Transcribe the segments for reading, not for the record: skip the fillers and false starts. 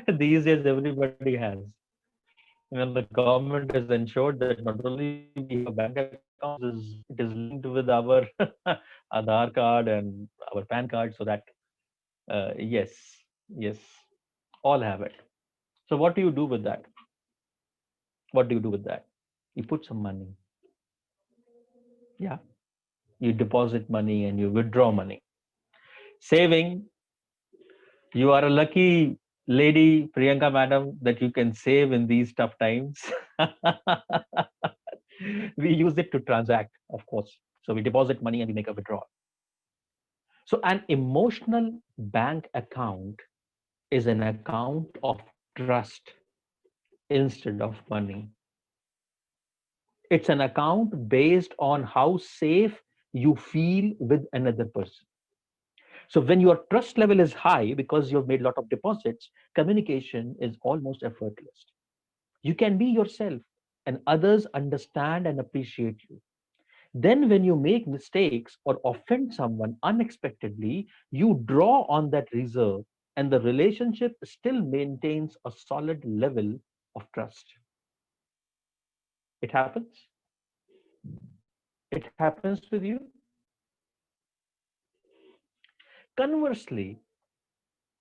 These days, everybody has. The government has ensured that not only we have a bank account, it is linked with our Aadhaar card and our PAN card, so that yes, yes, all have it. So what do you do with that? What do you do with that? You put some money. Yeah, you deposit money and you withdraw money. Saving, you are a lucky lady, Priyanka madam, that you can save in these tough times. We use it to transact, of course. So we deposit money and we make a withdrawal. So an emotional bank account is an account of trust instead of money. It's an account based on how safe you feel with another person. So when your trust level is high because you've made a lot of deposits, communication is almost effortless. You can be yourself and others understand and appreciate you. Then when you make mistakes or offend someone unexpectedly, you draw on that reserve and the relationship still maintains a solid level of trust. It happens. It happens with you. Conversely,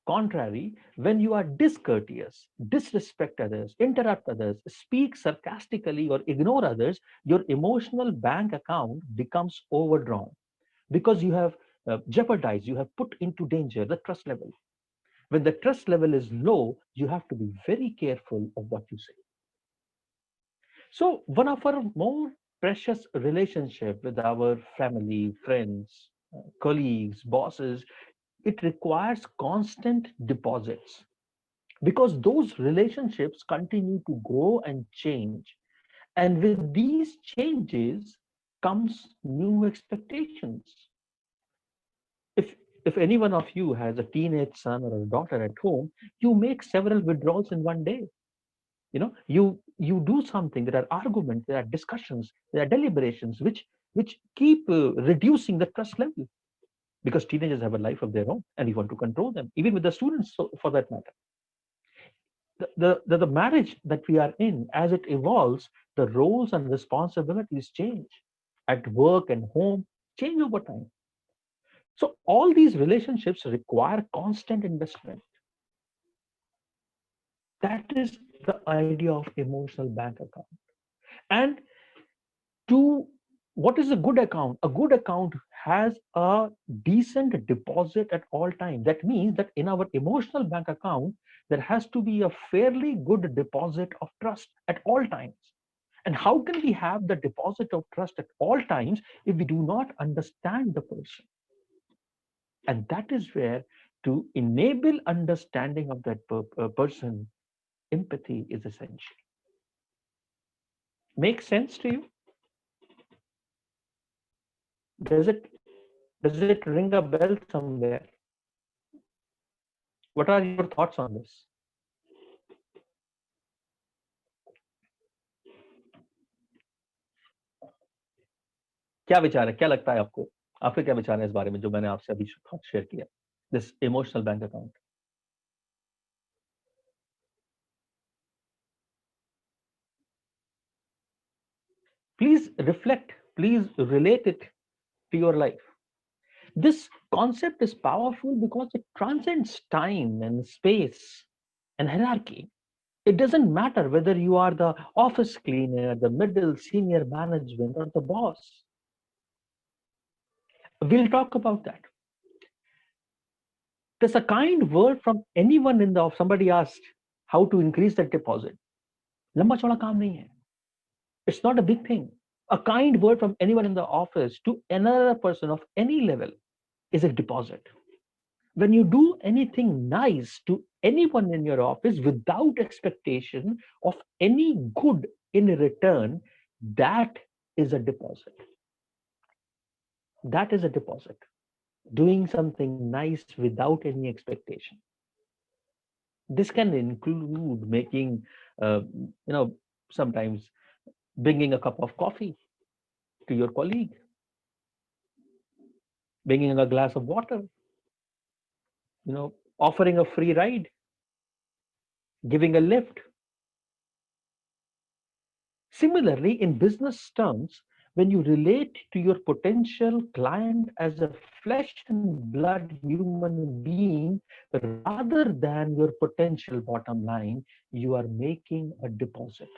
contrary, when you are discourteous, disrespect others, interrupt others, speak sarcastically, or ignore others, your emotional bank account becomes overdrawn because you have jeopardized, you have put into danger the trust level. When the trust level is low, you have to be very careful of what you say. So, one of our more precious relationship with our family, friends, colleagues, bosses, it requires constant deposits because those relationships continue to grow and change. And with these changes comes new expectations. If any one of you has a teenage son or a daughter at home, you make several withdrawals in one day. You do something. There are arguments, there are discussions, there are deliberations which keep reducing the trust level because teenagers have a life of their own and we want to control them, even with the students, so for that matter. The marriage that we are in, as it evolves, the roles and responsibilities change at work and home, change over time. So all these relationships require constant investment. That is the idea of emotional bank account. And to what is a good account? A good account has a decent deposit at all times. That means that in our emotional bank account, there has to be a fairly good deposit of trust at all times. And how can we have the deposit of trust at all times if we do not understand the person? And that is where, to enable understanding of that person, empathy is essential. Make sense to you? Does it does it ring a bell somewhere? What are your thoughts on this? क्या विचार है, क्या लगता है आपको? आपके क्या विचार है इस बारे में जो मैंने आपसे अभी थॉट शेयर किया, this emotional bank account? Please reflect, please relate it to your life. This concept is powerful because it transcends time and space and hierarchy. It doesn't matter whether you are the office cleaner, the middle senior management, or the boss. We'll talk about that. There's a kind word from anyone in the office. Somebody asked how to increase that deposit. लंबा चौड़ा काम नहीं है. It's not a big thing. A kind word from anyone in the office to another person of any level is a deposit. When you do anything nice to anyone in your office without expectation of any good in return, that is a deposit. That is a deposit. Doing something nice without any expectation. This can include making, sometimes bringing a cup of coffee to your colleague, bringing a glass of water, offering a free ride, giving a lift. Similarly, in business terms, when you relate to your potential client as a flesh and blood human being rather than your potential bottom line, you are making a deposit.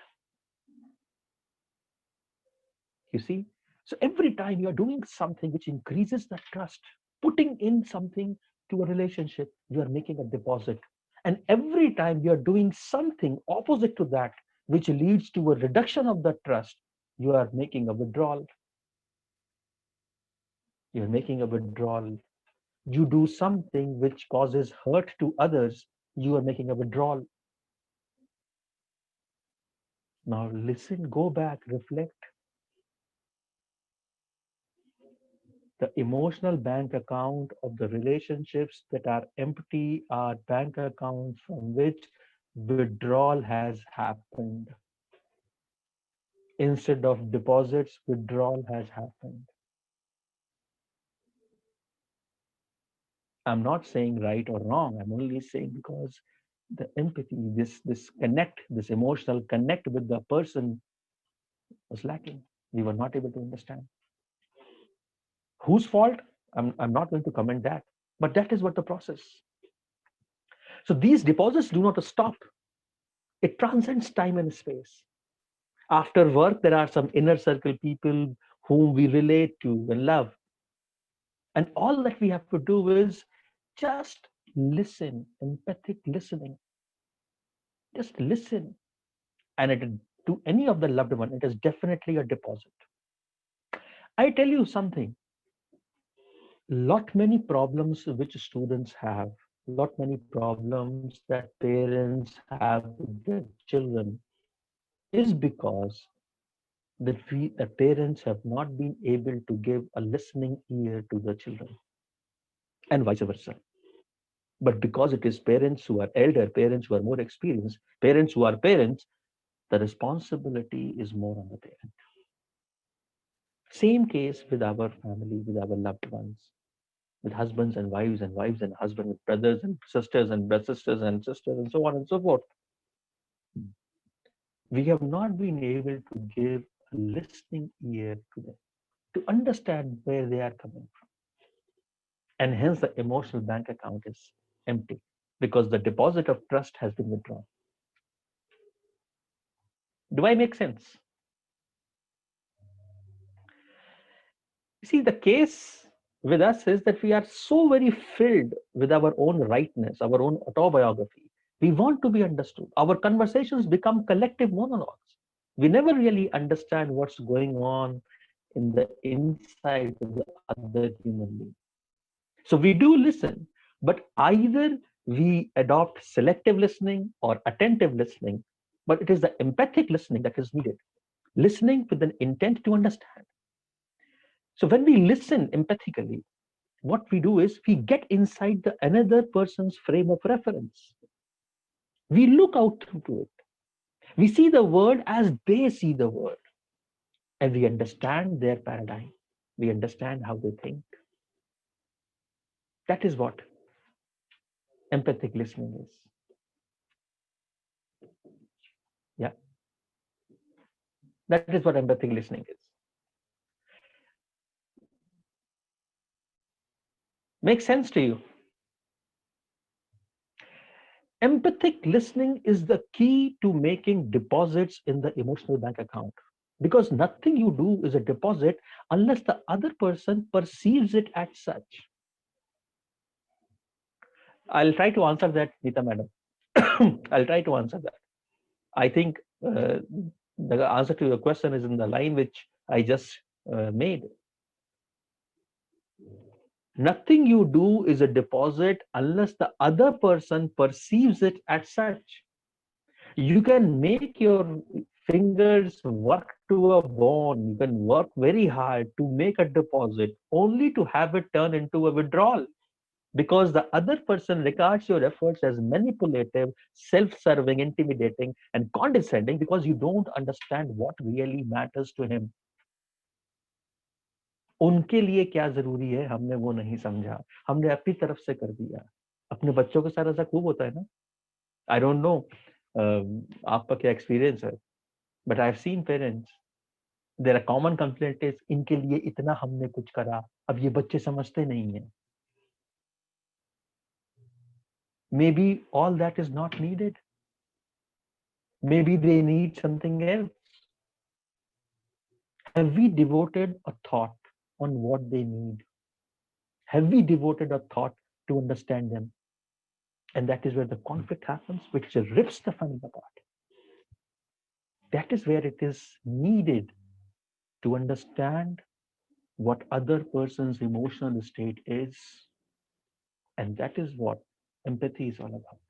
You see? So every time you are doing something which increases the trust, putting in something to a relationship, you are making a deposit. And every time you are doing something opposite to that, which leads to a reduction of the trust, you are making a withdrawal. You're making a withdrawal. You do something which causes hurt to others, you are making a withdrawal. Now listen, go back, reflect. The emotional bank account of the relationships that are empty are bank accounts from which withdrawal has happened. Instead of deposits, withdrawal has happened. I'm not saying right or wrong. I'm only saying because the empathy, this connect, this emotional connect with the person was lacking. We were not able to understand. Whose fault? I'm not going to comment that. But that is what the process. So these deposits do not stop. It transcends time and space. After work, there are some inner circle people whom we relate to and love. And all that we have to do is just listen, empathic listening. Just listen. And to any of the loved one, it is definitely a deposit. I tell you something, lot many problems which students have, lot many problems that parents have with their children is because the parents have not been able to give a listening ear to the children and vice versa. But because it is parents who are elder, parents who are more experienced, parents who are parents, the responsibility is more on the parent. Same case with our family, with our loved ones, with husbands and wives and husbands, with brothers and sisters and sisters and sisters, and so on and so forth. We have not been able to give a listening ear to them, to understand where they are coming from. And hence the emotional bank account is empty because the deposit of trust has been withdrawn. Do I make sense? See, the case with us is that we are so very filled with our own rightness, our own autobiography. We want to be understood. Our conversations become collective monologues. We never really understand what's going on in the inside of the other human being. So we do listen, but either we adopt selective listening or attentive listening, but it is the empathic listening that is needed. Listening with an intent to understand. So when we listen empathically, what we do is we get inside the another person's frame of reference. We look out to it. We see the world as they see the world, and we understand their paradigm. We understand how they think. That is what empathic listening is. Yeah, that is what empathic listening is. Makes sense to you? Empathic listening is the key to making deposits in the emotional bank account. Because nothing you do is a deposit unless the other person perceives it as such. I'll try to answer that, Neeta madam. I'll try to answer that. I think the answer to your question is in the line which I just made. Nothing you do is a deposit unless the other person perceives it as such. You can make your fingers work to a bone. You can work very hard to make a deposit only to have it turn into a withdrawal because the other person regards your efforts as manipulative, self-serving, intimidating, and condescending because you don't understand what really matters to him. उनके लिए क्या जरूरी है हमने वो नहीं समझा, हमने अपनी तरफ से कर दिया. अपने बच्चों के साथ ऐसा खूब होता है ना. I don't know आपका क्या experience है, but I've seen parents, their common complaint is इनके लिए इतना हमने कुछ करा, अब ये बच्चे समझते नहीं हैं. Maybe all that is not needed. Maybe they need something else. Have we devoted a thought on what they need? Have we devoted a thought to understand them? And that is where the conflict happens, which rips the family apart. That is where it is needed to understand what other person's emotional state is. And that is what empathy is all about.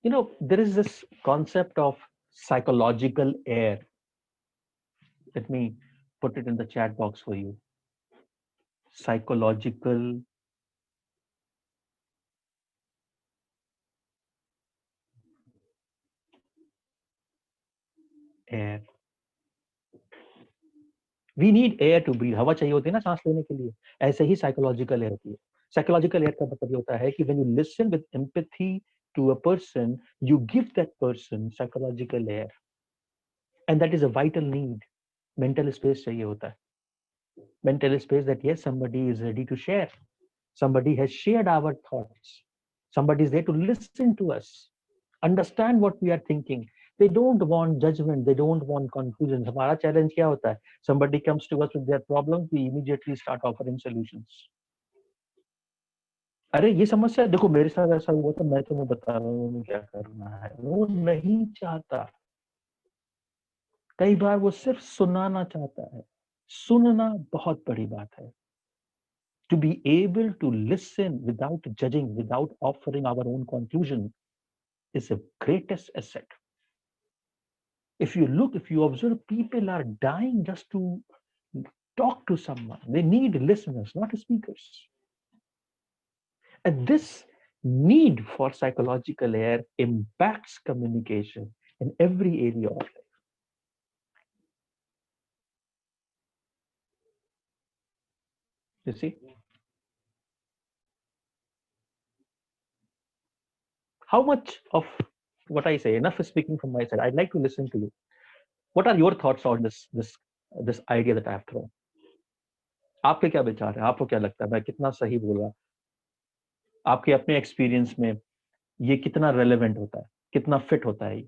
You know, there is this concept of psychological air. Let me put it in the chat box for you. Psychological air. We need air to breathe. हवा चाहिए होती है ना सांस लेने के लिए. ऐसे ही psychological air होती है. Psychological air का मतलब ये होता है कि when you listen with empathy to a person, you give that person psychological air, and that is a vital need. Mental space चाहिए होता है. Mental space that yes, somebody is ready to share. Somebody has shared our thoughts. Somebody is there to listen to us, understand what we are thinking. They don't want judgment. They don't want confusion. हमारा challenge क्या होता है? Somebody comes to us with their problems, we immediately start offering solutions. अरे ये समस्या देखो मेरे साथ ऐसा हुआ तो मैं तुम्हें बता रहा हूँ क्या करना है. वो नहीं चाहता. कई बार वो सिर्फ सुनाना चाहता है. सुनना बहुत बड़ी बात है. To be able to listen without judging, without offering our own conclusion, is the greatest asset. If you look, if you observe, people are dying just to talk to someone. They need listeners, not speakers. And this need for psychological air impacts communication in every area of life. You see? How much of what I say, enough is speaking from my side. I'd like to listen to you. What are your thoughts on this idea that I have thrown? आपके क्या विचार है? आपको क्या लगता है मैं कितना सही बोल रहा? आपके अपने एक्सपीरियंस में ये कितना रेलेवेंट होता है? कितना फिट होता है ये?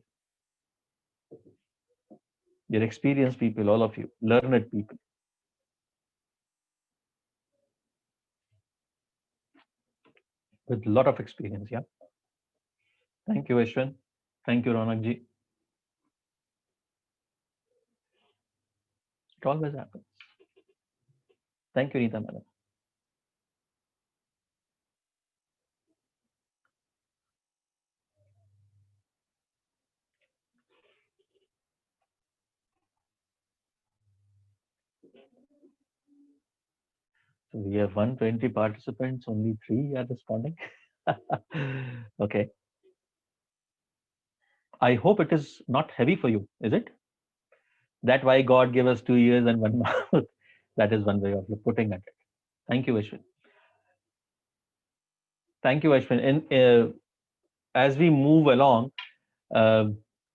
You're experienced people, all of you, learned people. With a lot of experience, yeah. Thank you, Ashwin. Thank you, Ronak ji. It always happens. Thank you, Neeta madam. So we have 120 participants, only 3 are responding. Okay. I hope it is not heavy for you, is it? That's why God gave us 2 ears and 1 mouth. That is one way of putting at it. Thank you, Ashwin. Thank you, Ashwin. And as we move along, uh,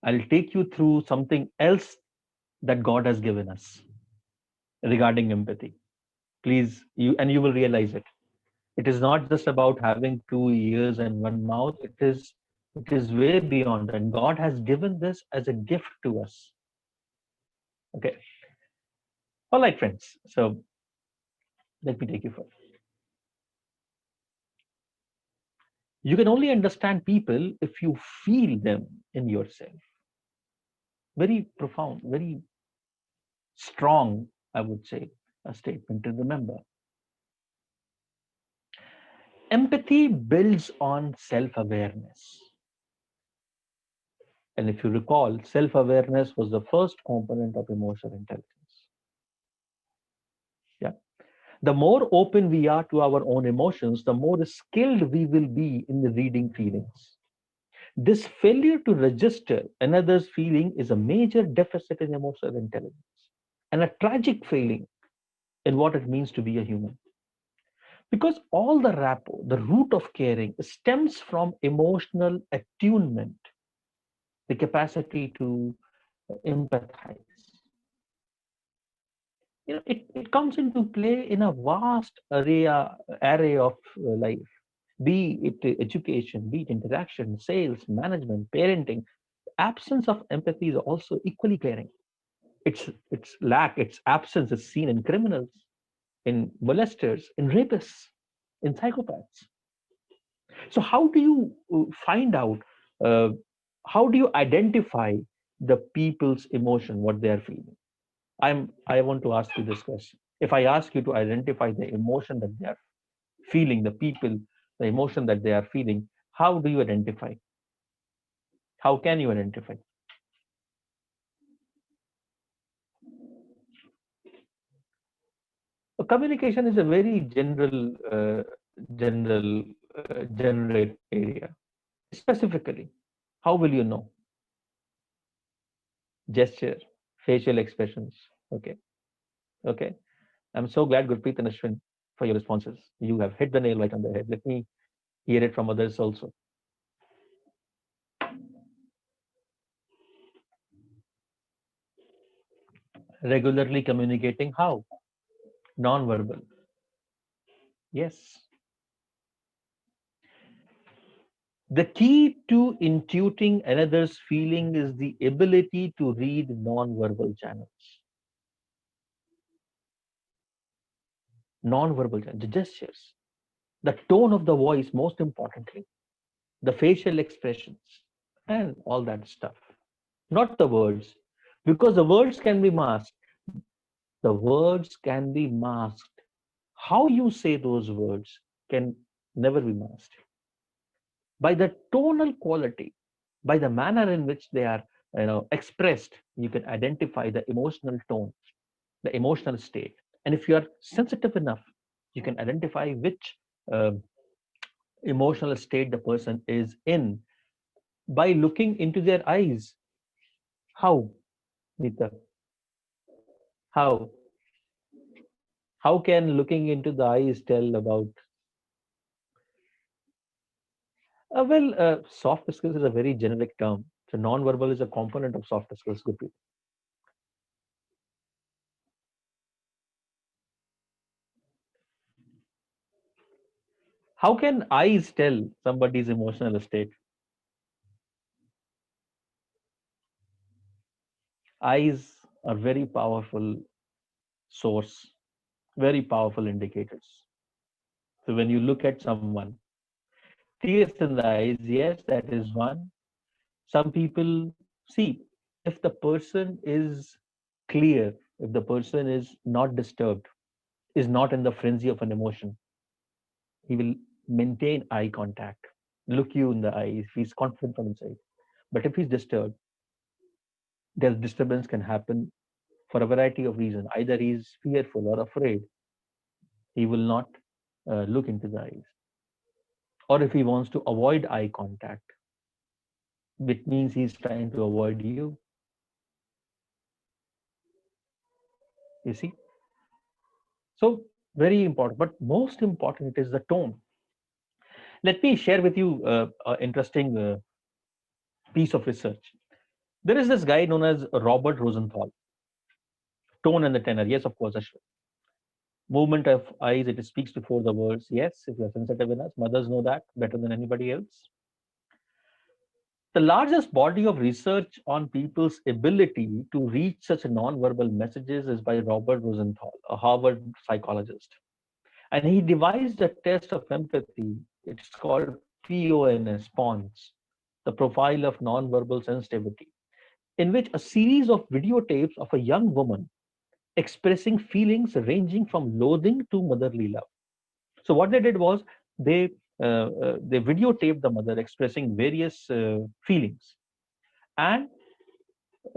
I'll take you through something else that God has given us regarding empathy. Please, you will realize it. It is not just about having 2 ears and 1 mouth. It is way beyond that. God has given this as a gift to us. Okay. All right, friends. So let me take you further. You can only understand people if you feel them in yourself. Very profound, very strong, I would say, a statement to remember. Empathy builds on self-awareness. And if you recall, self-awareness was the first component of emotional intelligence. Yeah. The more open we are to our own emotions, the more skilled we will be in reading feelings. This failure to register another's feeling is a major deficit in emotional intelligence and a tragic failing in what it means to be a human. Because all the rapport, the root of caring, stems from emotional attunement, the capacity to empathize. It comes into play in a vast array of life, be it education, be it interaction, sales, management, parenting. Absence of empathy is also equally glaring. Its absence is seen in criminals, in molesters, in rapists, in psychopaths. So how do you find out? Uh, how do you identify the people's emotion, what they are feeling? I want to ask you this question. If I ask you to identify the emotion that they are feeling, the people, the emotion that they are feeling, how do you identify? How can you identify? Communication is a very generate area. Specifically, how will you know? Gesture, facial expressions. Okay, okay. I'm so glad, Gurpreet and Ashwin, for your responses. You have hit the nail right on the head. Let me hear it from others also. Regularly communicating, how? Non-verbal. Yes. The key to intuiting another's feeling is the ability to read non-verbal channels. Non-verbal channels, the gestures, the tone of the voice, most importantly, the facial expressions, and all that stuff. Not the words, because the words can be masked. The words can be masked. How you say those words can never be masked. By the tonal quality, by the manner in which they are expressed, you can identify the emotional tone, the emotional state. And if you are sensitive enough, you can identify which uh, emotional state the person is in by looking into their eyes. How, Nita? How? How can looking into the eyes tell about? Soft skills is a very generic term. So non-verbal is a component of soft skills. Good people. How can eyes tell somebody's emotional state? Eyes are very powerful source, very powerful indicators. So when you look at someone, tears in the eyes, yes, that is one. Some people see if the person is clear, if the person is not disturbed, is not in the frenzy of an emotion, he will maintain eye contact, look you in the eyes, if he's confident from inside. But if he's disturbed, their disturbance can happen for a variety of reasons. Either he's fearful or afraid, he will not look into the eyes. Or if he wants to avoid eye contact, which means he's trying to avoid you. You see? So, very important. But most important, it is the tone. Let me share with you an interesting piece of research. There is this guy known as Robert Rosenthal. Tone and the tenor. Yes, of course. Movement of eyes, it speaks before the words. Yes, if you're sensitive enough, mothers know that better than anybody else. The largest body of research on people's ability to reach such non-verbal messages is by Robert Rosenthal, a Harvard psychologist. And he devised a test of empathy. It's called PONS, PONS, the profile of non-verbal sensitivity, in which a series of videotapes of a young woman expressing feelings ranging from loathing to motherly love. So what they did was they they videotaped the mother expressing various feelings, and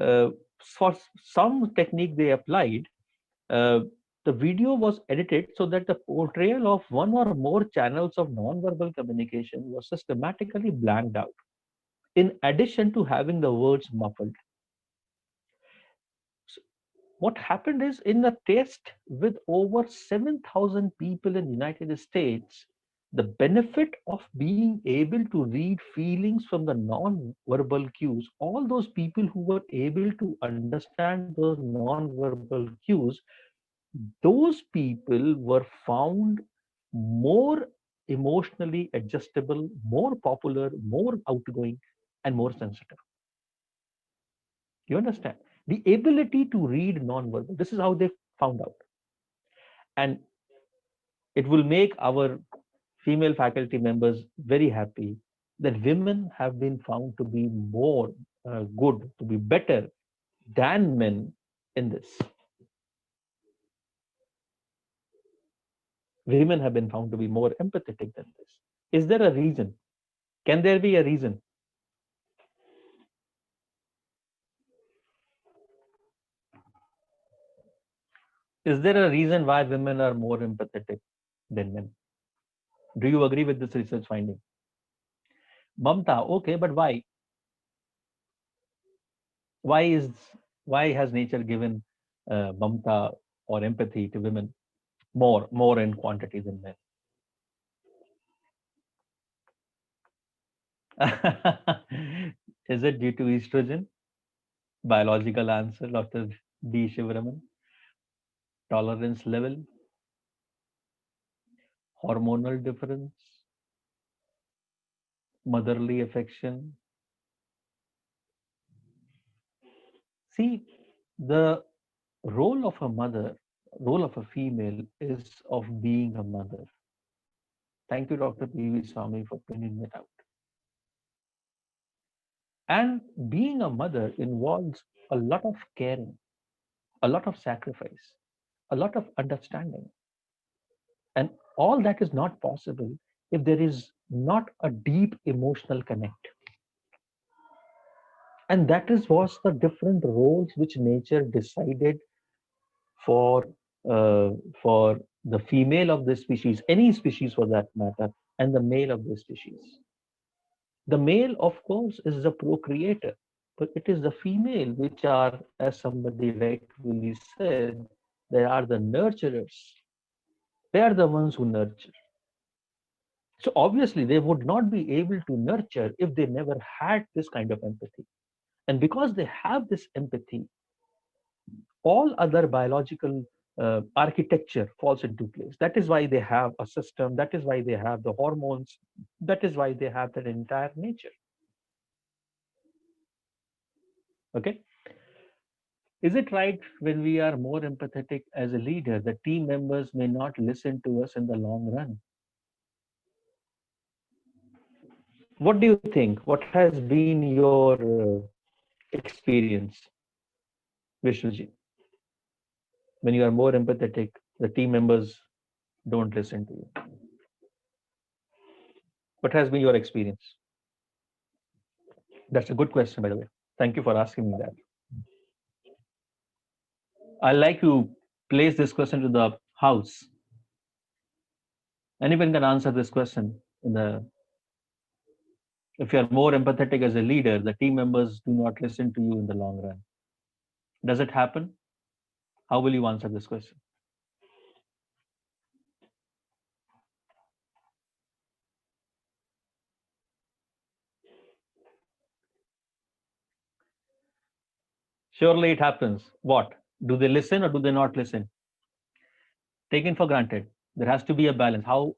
uh, for some technique they applied, uh, the video was edited so that the portrayal of one or more channels of non-verbal communication was systematically blanked out, in addition to having the words muffled. what happened is, in a test with over 7,000 people in the United States, the benefit of being able to read feelings from the non-verbal cues, all those people who were able to understand those non-verbal cues, those people were found more emotionally adjustable, more popular, more outgoing, and more sensitive. You understand? The ability to read non-verbal. This is how they found out. And it will make our female faculty members very happy that women have been found to be more good, to be better than men in this. Women have been found to be more empathetic than this. Is there a reason? Can there be a reason? Is there a reason why women are more empathetic than men? Do you agree with this research finding? Mamta, okay, but why? Why is why has nature given mamta or empathy to women more in quantity than men? Is it due to estrogen? Biological answer, Dr. D. Shivaraman. Tolerance level, hormonal difference, motherly affection. See, the role of a mother, role of a female is of being a mother. Thank you, Dr. P.V. Swami, for pointing it out. And being a mother involves a lot of caring, a lot of sacrifice, a lot of understanding. And all that is not possible if there is not a deep emotional connect. And that is was the different roles which nature decided for uh, for the female of this species, any species for that matter, and the male of this species. The male, of course, is the procreator, but it is the female which are, as somebody rightfully said, they are the nurturers. They are the ones who nurture. So obviously, they would not be able to nurture if they never had this kind of empathy. And because they have this empathy, all other biological architecture falls into place. That is why they have a system. That is why they have the hormones. That is why they have that entire nature. Okay. Is it right when we are more empathetic as a leader, the team members may not listen to us in the long run? What do you think? What has been your experience, Vishnuji? When you are more empathetic, the team members don't listen to you. What has been your experience? That's a good question, by the way. Thank you for asking me that. I like to place this question to the house. Anyone can answer this question. If you are more empathetic as a leader, the team members do not listen to you in the long run. Does it happen? How will you answer this question? Surely it happens. What? Do they listen or do they not listen? Taken for granted. There has to be a balance. How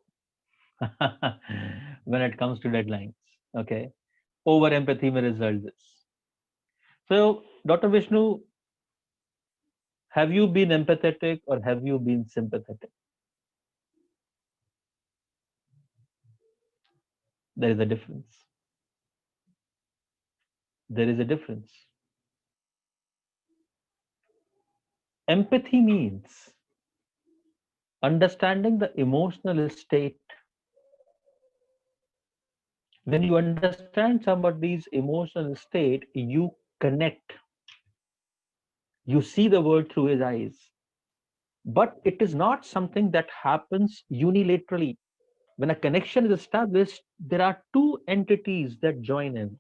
when it comes to deadlines? Okay. Over empathy may result this. So, Dr. Vishnu, have you been empathetic or have you been sympathetic? There is a difference. There is a difference. Empathy means understanding the emotional state. When you understand somebody's emotional state, you connect. You see the world through his eyes. But it is not something that happens unilaterally. When a connection is established, there are two entities that join in.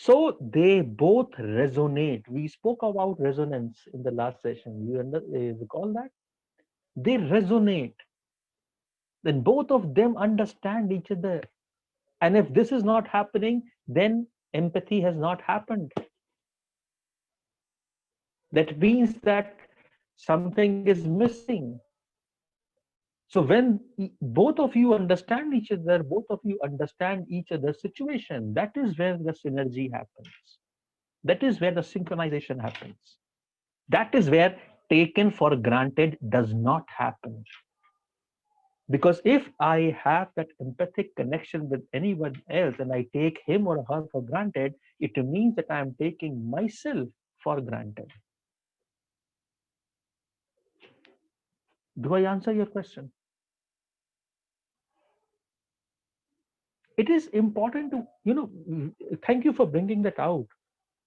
So they both resonate. We spoke about resonance in the last session. Recall that? They resonate. Then both of them understand each other. And if this is not happening, then empathy has not happened. That means that something is missing. So when both of you understand each other, both of you understand each other's situation, that is where the synergy happens. That is where the synchronization happens. That is where taken for granted does not happen. Because if I have that empathic connection with anyone else and I take him or her for granted, it means that I am taking myself for granted. Do I answer your question? It is important to, thank you for bringing that out,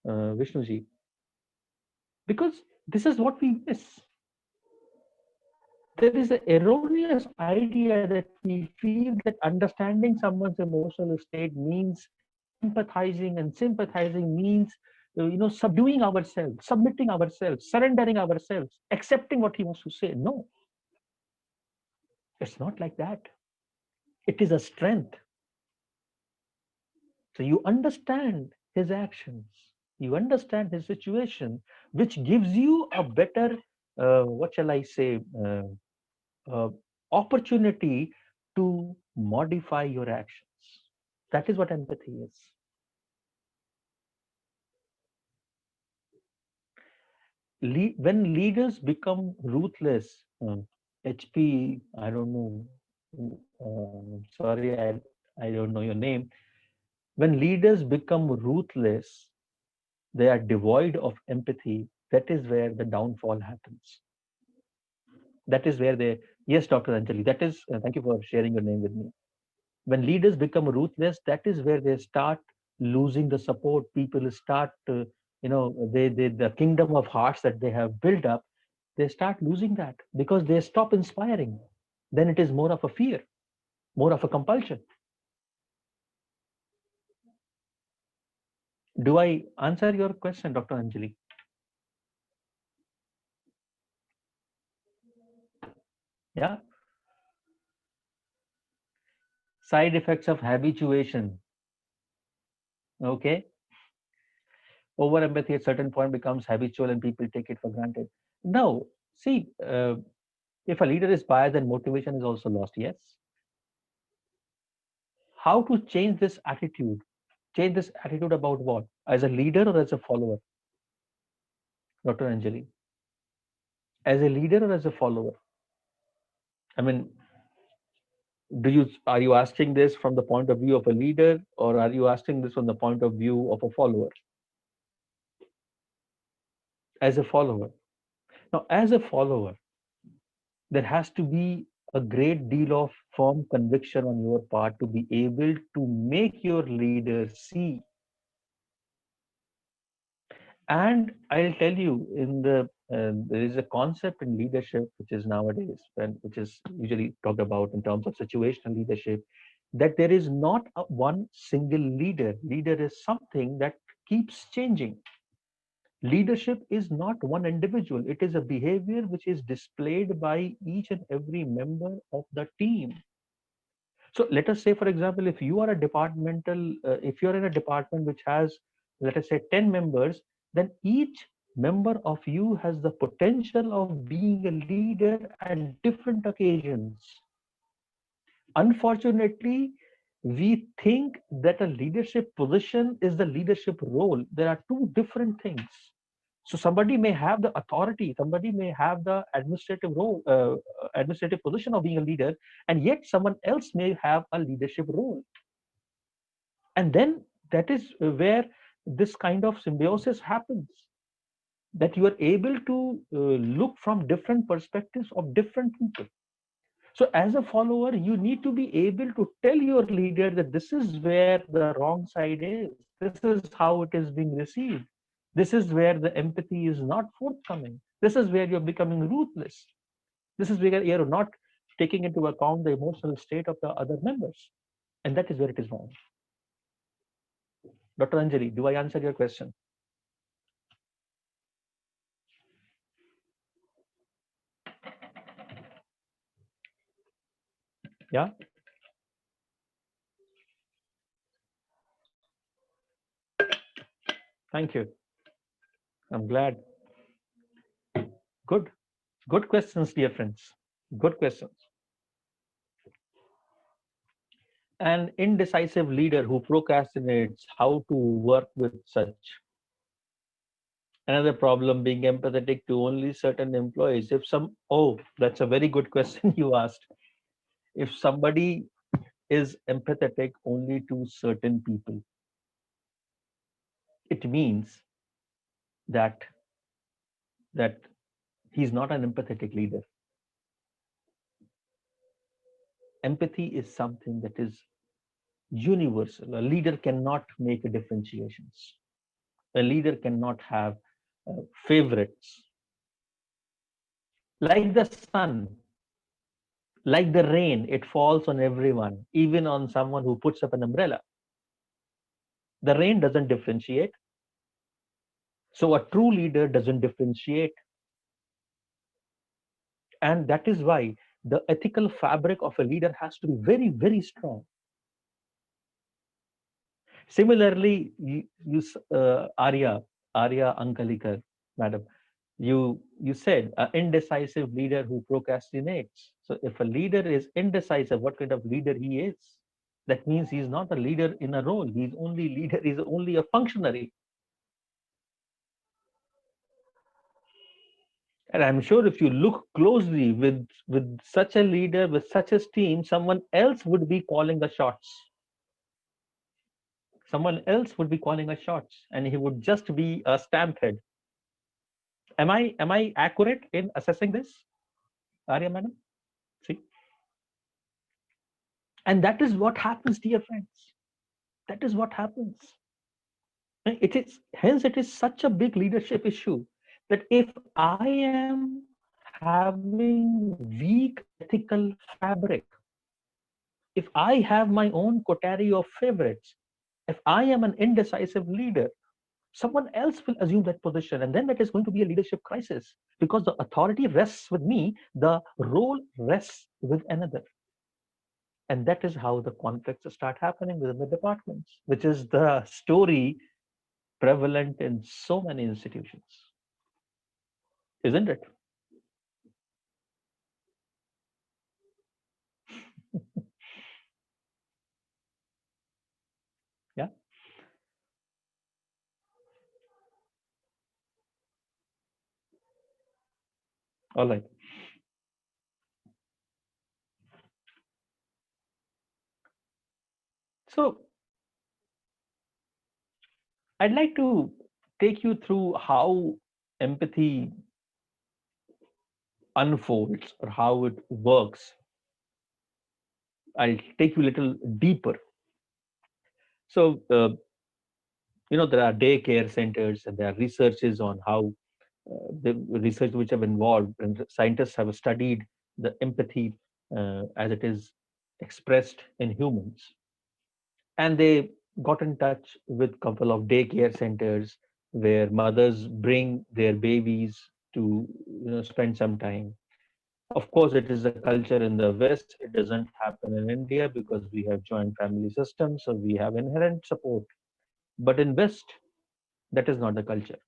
Vishnuji, because this is what we miss. There is an erroneous idea that we feel that understanding someone's emotional state means empathizing, and sympathizing means subduing ourselves, submitting ourselves, surrendering ourselves, accepting what he wants to say. No, it's not like that. It is a strength. So you understand his actions, you understand his situation, which gives you a better, what shall I say, uh, opportunity to modify your actions. That is what empathy is. When leaders become ruthless, HP, I don't know, sorry, I don't know your name. When leaders become ruthless, they are devoid of empathy. That is where the downfall happens. That is where they, yes, Dr. Anjali, that is, thank you for sharing your name with me. When leaders become ruthless, that is where they start losing the support. People start, the kingdom of hearts that they have built up, they start losing that because they stop inspiring. Then it is more of a fear, more of a compulsion. Do I answer your question, Dr. Anjali? Yeah. Side effects of habituation. Okay. Over empathy at certain point becomes habitual and people take it for granted. No, see, if a leader is biased, then motivation is also lost. Yes. How to change this attitude? Change this attitude about what? As a leader or as a follower, Dr. Anjali? As a leader or as a follower? I mean, are you asking this from the point of view of a leader, or are you asking this from the point of view of a follower? As a follower. Now, as a follower, there has to be a great deal of firm conviction on your part to be able to make your leader see. And I'll tell you, there is a concept in leadership which is nowadays, and which is usually talked about in terms of situational leadership, that there is not one single leader. Leader is something that keeps changing. Leadership is not one individual. It is a behavior which is displayed by each and every member of the team. So let us say, for example, if you're in a department which has, let us say, 10 members, then each member of you has the potential of being a leader at different occasions. Unfortunately, we think that a leadership position is the leadership role. There are two different things. So somebody may have the authority, somebody may have the administrative position of being a leader, and yet someone else may have a leadership role. And then that is where this kind of symbiosis happens, that you are able to look from different perspectives of different people. So as a follower, you need to be able to tell your leader that this is where the wrong side is. This is how it is being received. This is where the empathy is not forthcoming. This is where you're becoming ruthless. This is where you're not taking into account the emotional state of the other members. And that is where it is wrong. Dr. Anjali, do I answer your question? Yeah, thank you. I'm glad. Good. Good questions, dear friends. Good questions. An indecisive leader who procrastinates, how to work with such. Another problem, being empathetic to only certain employees. If some, oh, that's a very good question you asked. If somebody is empathetic only to certain people, it means that that he's not an empathetic leader. Empathy is something that is universal. A leader cannot make differentiations. A leader cannot have favorites. Like the sun, like the rain, it falls on everyone, even on someone who puts up an umbrella. The rain doesn't differentiate. So a true leader doesn't differentiate. And that is why the ethical fabric of a leader has to be very, very strong. Similarly, Arya Ankalikar, madam, you said an indecisive leader who procrastinates. So if a leader is indecisive, what kind of leader he is? That means he's not a leader in a role. He's only leader. He's only a functionary. And I'm sure if you look closely with such a leader, with such a team, someone else would be calling the shots. Someone else would be calling the shots, and he would just be a stamp head. Am I accurate in assessing this, Arya madam? See, and that is what happens, dear friends. That is what happens. It is hence it is such a big leadership issue that if I am having weak ethical fabric, if I have my own coterie of favorites, if I am an indecisive leader, someone else will assume that position, and then that is going to be a leadership crisis because the authority rests with me, the role rests with another. And that is how the conflicts start happening within the departments, which is the story prevalent in so many institutions, isn't it? Yeah. All right. So I'd like to take you through how empathy unfolds or how it works. I'll take you a little deeper. So, there are daycare centers and there are researches on how the research which have involved and scientists have studied the empathy as it is expressed in humans, and they got in touch with a couple of daycare centers where mothers bring their babies to spend some time. Of course, it is a culture in the West. It doesn't happen in India because we have joint family systems, so we have inherent support. But in West, that is not the culture,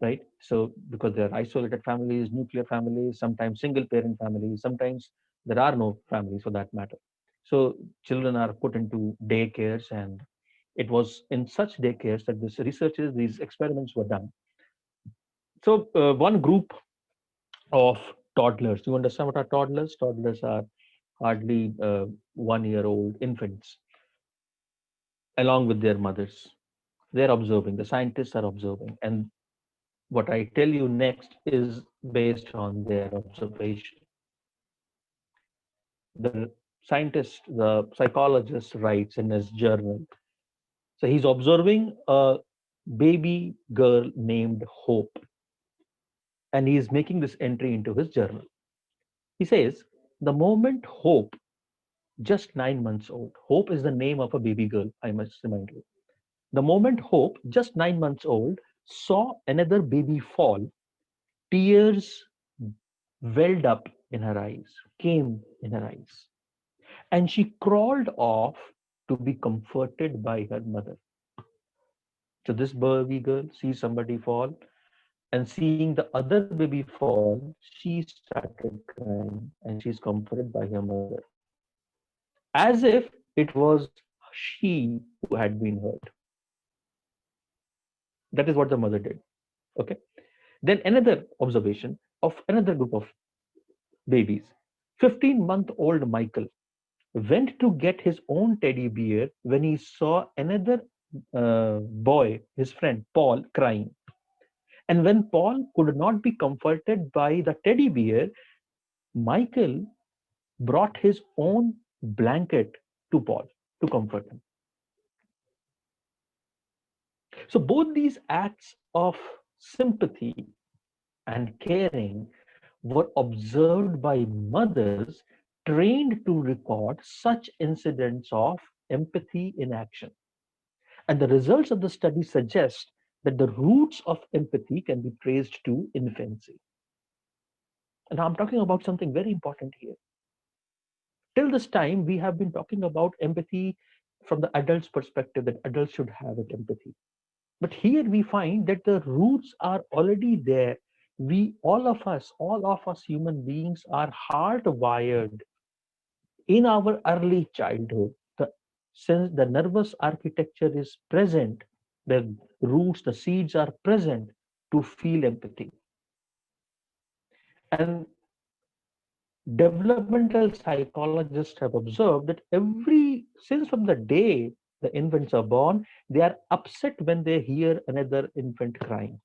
right? So because there are isolated families, nuclear families, sometimes single parent families, sometimes there are no families for that matter. So children are put into daycares, and it was in such daycares that this researches, these experiments were done. So one group of toddlers. You understand what are toddlers? Toddlers are hardly 1 year old infants, along with their mothers. They're observing. The scientists are observing, and what I tell you next is based on their observation. The scientist, the psychologist writes in his journal. So he's observing a baby girl named Hope, and he is making this entry into his journal. He says, the moment Hope, just 9 months old, Hope is the name of a baby girl, I must remind you. The moment Hope, just 9 months old, saw another baby fall, tears welled up in her eyes, came in her eyes, and she crawled off to be comforted by her mother. So this baby girl sees somebody fall, and seeing the other baby fall, she started crying and she's comforted by her mother, as if it was she who had been hurt. That is what the mother did. Okay. Then another observation of another group of babies. 15-month-old Michael went to get his own teddy bear when he saw another boy, his friend Paul, crying. And when Paul could not be comforted by the teddy bear, Michael brought his own blanket to Paul to comfort him. So both these acts of sympathy and caring were observed by mothers trained to record such incidents of empathy in action. And the results of the study suggest that the roots of empathy can be traced to infancy. And I'm talking about something very important here. Till this time, we have been talking about empathy from the adult's perspective, that adults should have it empathy. But here we find that the roots are already there. We, all of us human beings are hardwired in our early childhood. Since the nervous architecture is present, the roots, the seeds are present to feel empathy. And developmental psychologists have observed that since from the day the infants are born, they are upset when they hear another infant crying.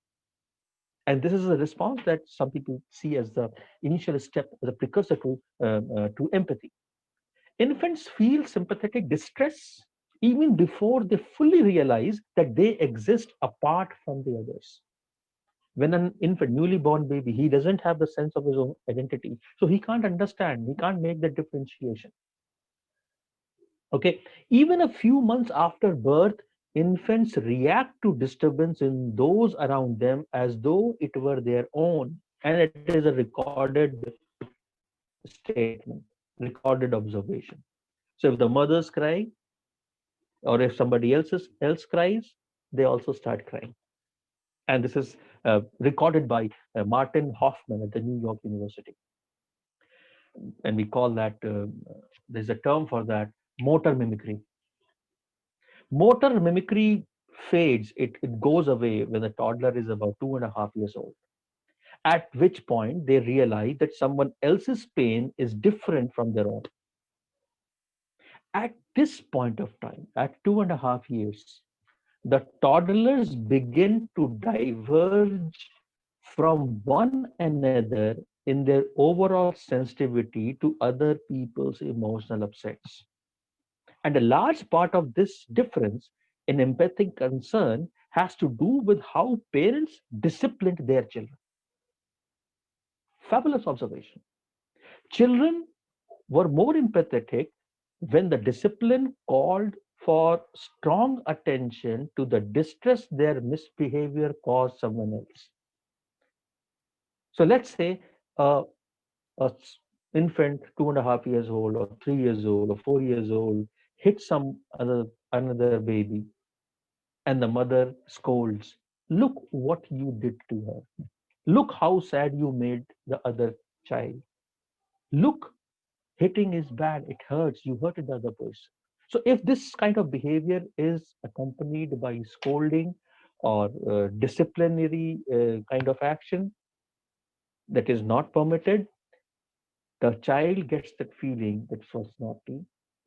And this is a response that some people see as the initial step, the precursor to empathy. Infants feel sympathetic distress even before they fully realize that they exist apart from the others. When an infant, newly born baby, he doesn't have the sense of his own identity, so he can't understand, he can't make the differentiation. Okay, even a few months after birth, infants react to disturbance in those around them as though it were their own, and it is a recorded statement, recorded observation. So if the mothers cry, or if somebody else cries, they also start crying. And this is recorded by Martin Hoffman at the New York University. And we call that, there's a term for that, motor mimicry. Motor mimicry fades, it goes away when the toddler is about 2.5 years old, at which point they realize that someone else's pain is different from their own. At this point of time, at 2.5 years, the toddlers begin to diverge from one another in their overall sensitivity to other people's emotional upsets. And a large part of this difference in empathic concern has to do with how parents disciplined their children. Fabulous observation. Children were more empathetic when the discipline called for strong attention to the distress their misbehavior caused someone else. So let's say a infant 2.5 years old or 3 years old or 4 years old hits some another baby, and the mother scolds, look what you did to her, look how sad you made the other child, look, hitting is bad, it hurts, you hurted the other person. So if this kind of behavior is accompanied by scolding or disciplinary kind of action that is not permitted, the child gets that feeling that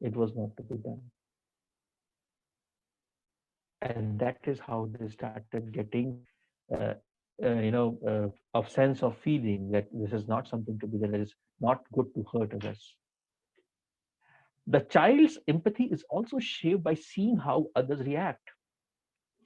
it was not to be done. And that is how they started getting uh, a sense of feeling that this is not something to be done, that is not good to hurt others. The child's empathy is also shaped by seeing how others react.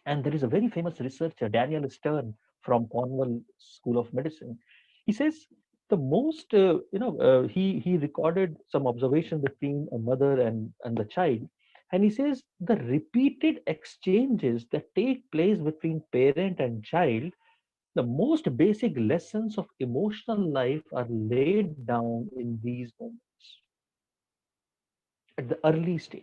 And there is a very famous researcher, Daniel Stern, from Cornell School of Medicine. He says the most, he recorded some observation between a mother and the child, And he says the repeated exchanges that take place between parent and child, the most basic lessons of emotional life are laid down in these moments at the early stage.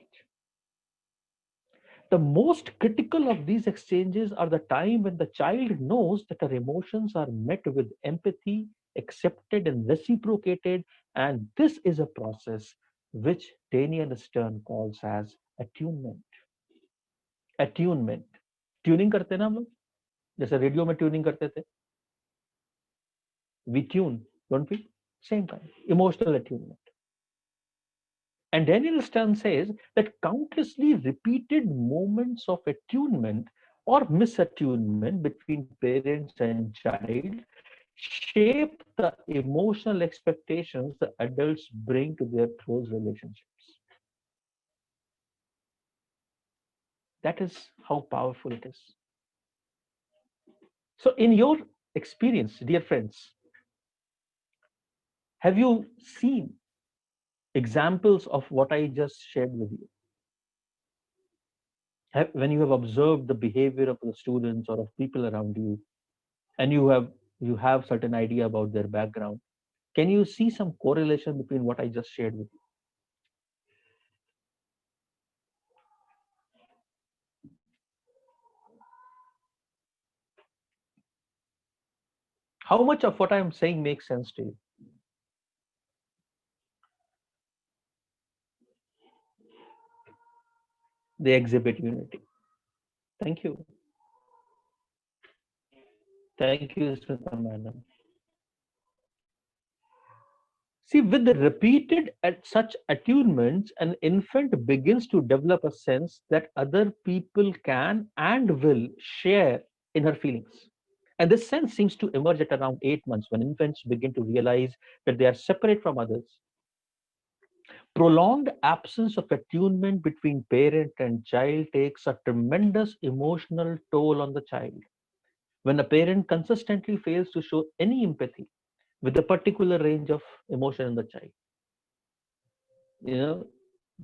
The most critical of these exchanges are the time when the child knows that her emotions are met with empathy, accepted, and reciprocated, and this is a process which Daniel Stern calls as attunement. Attunement. Tuning करते हैं ना हम लोग, जैसे radio में tuning करते थे, we tune, don't we? Same kind, emotional attunement. And Daniel Stern says that countlessly repeated moments of attunement or misattunement between parents and child shape the emotional expectations the adults bring to their close relationships. That is how powerful it is. So, in your experience, dear friends, have you seen examples of what I just shared with you? When you have observed the behavior of the students or of people around you, and you have certain idea about their background, can you see some correlation between what I just shared with you? How much of what I'm saying makes sense to you? They exhibit unity. Thank you. Thank you, Smita Madam. See, with the repeated at such attunements, an infant begins to develop a sense that other people can and will share in her feelings. And this sense seems to emerge at around 8 months when infants begin to realize that they are separate from others. Prolonged absence of attunement between parent and child takes a tremendous emotional toll on the child. When a parent consistently fails to show any empathy with a particular range of emotion in the child, you know,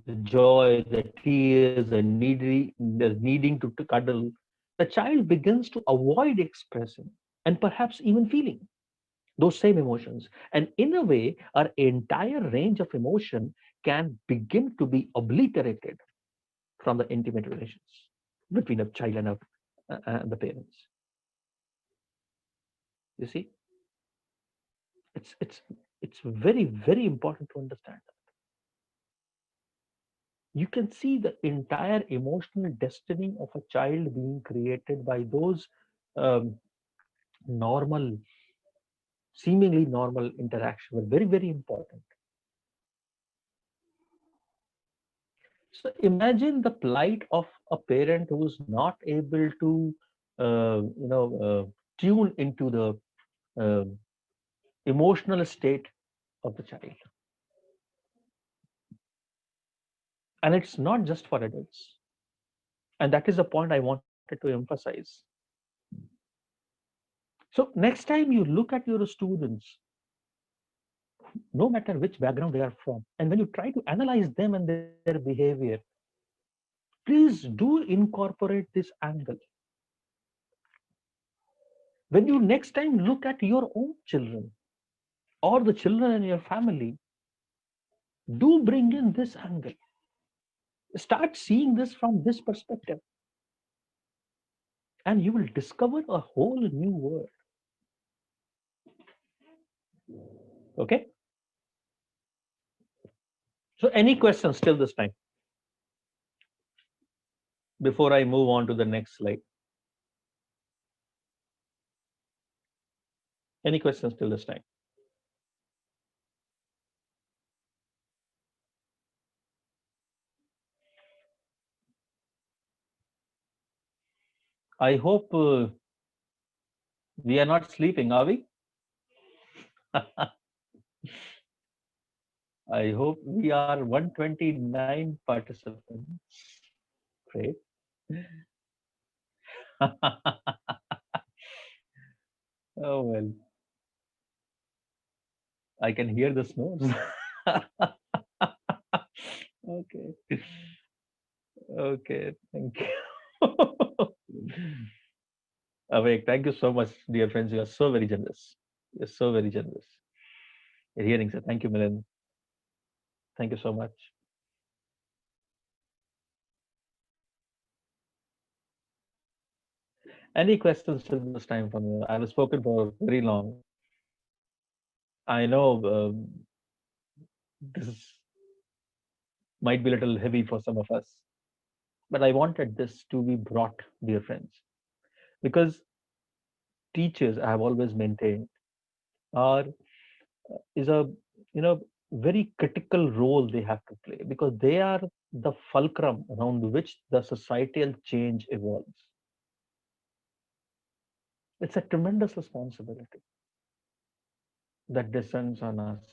the joy, the tears, the needing to cuddle, the child begins to avoid expressing and perhaps even feeling those same emotions. And in a way, our entire range of emotion can begin to be obliterated from the intimate relations between a child and the parents. You see, it's it's it's very important to understand that. You can see the entire emotional destiny of a child being created by those um, normal, seemingly normal interaction were very important. So imagine the plight of a parent who's not able to, tune into the uh, emotional state of the child. And it's not just for adults. And that is the point I wanted to emphasize. So next time you look at your students, no matter which background they are from, and when you try to analyze them and their behavior, please do incorporate this angle. When you next time look at your own children or the children in your family, do bring in this angle. Start seeing this from this perspective, and you will discover a whole new world. Okay? So, any questions till this time before I move on to the next slide? Any questions till this time? I hope we are not sleeping, are we? I hope we are 129 participants. Great. Oh, well, I can hear the snores. Okay. Okay, thank you. Awake, thank you so much, dear friends. You are so very generous. You're so very generous. You're hearing, sir. Thank you, Milan. Thank you so much. Any questions till this time from you? I've spoken for very long. I know this might be a little heavy for some of us, but I wanted this to be brought, dear friends, because teachers, I have always maintained, are is a very critical role they have to play because they are the fulcrum around which the societal change evolves. It's a tremendous responsibility that descends on us.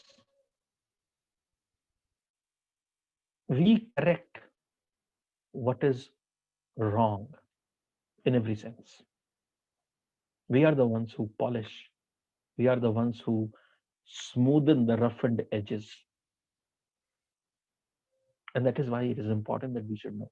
We correct what is wrong in every sense. We are the ones who polish. We are the ones who smoothen the roughened edges. And that is why it is important that we should know.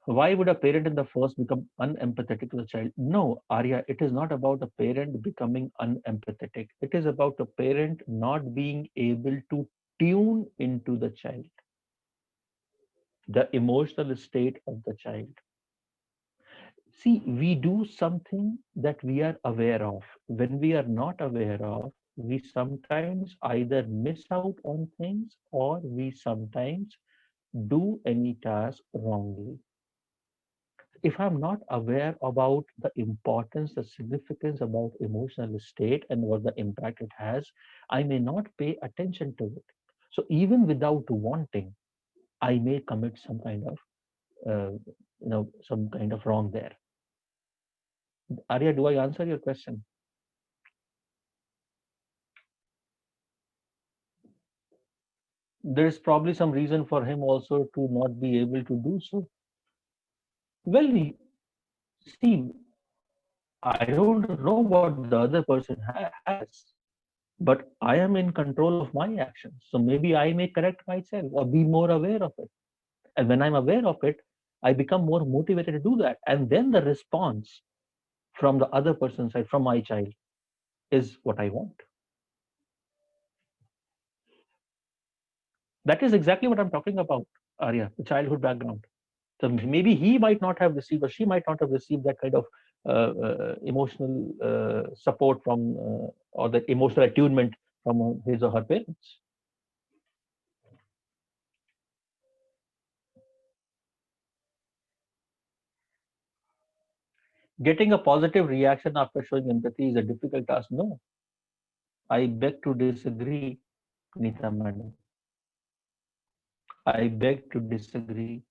Why would a parent in the first become unempathetic to the child? No, Arya, it is not about a parent becoming unempathetic. It is about a parent not being able to tune into the child, the emotional state of the child. See, we do something that we are aware of. When we are not aware of, we sometimes either miss out on things or we sometimes do any task wrongly. If I'm not aware about the importance, the significance about emotional state and what the impact it has, I may not pay attention to it. So even without wanting, I may commit some kind of, some kind of wrong there. Arya, do I answer your question? There is probably some reason for him also to not be able to do so. Well, see, I don't know what the other person has, but I am in control of my actions. So maybe I may correct myself or be more aware of it. And when I'm aware of it, I become more motivated to do that. And then the response from the other person's side, from my child, is what I want. That is exactly what I'm talking about, Arya, the childhood background. So maybe he might not have received or she might not have received that kind of emotional support from or the emotional attunement from his or her parents. Getting a positive reaction after showing empathy is a difficult task. No, I beg to disagree, Nita Madam. I beg to disagree.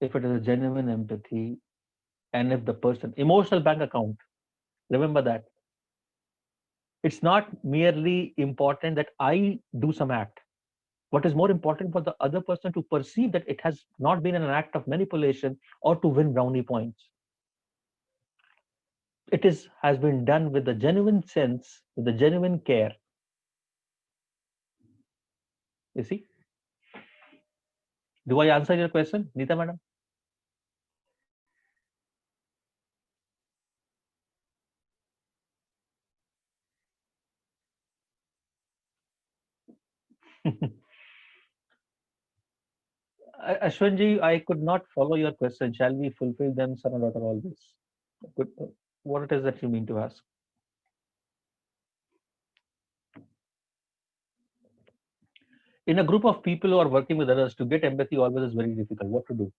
If it is a genuine empathy and if the person, emotional bank account, remember that it's not merely important that I do some act. What is more important for the other person to perceive that it has not been an act of manipulation or to win brownie points. It is has been done with a genuine sense, with a genuine care. You see? Do I answer your question, Nita Madam? Ashwinji, I could not follow your question. Shall we fulfill them, son or daughter, always? Good. What it is that you mean to ask? In a group of people who are working with others, to get empathy always is very difficult. What to do?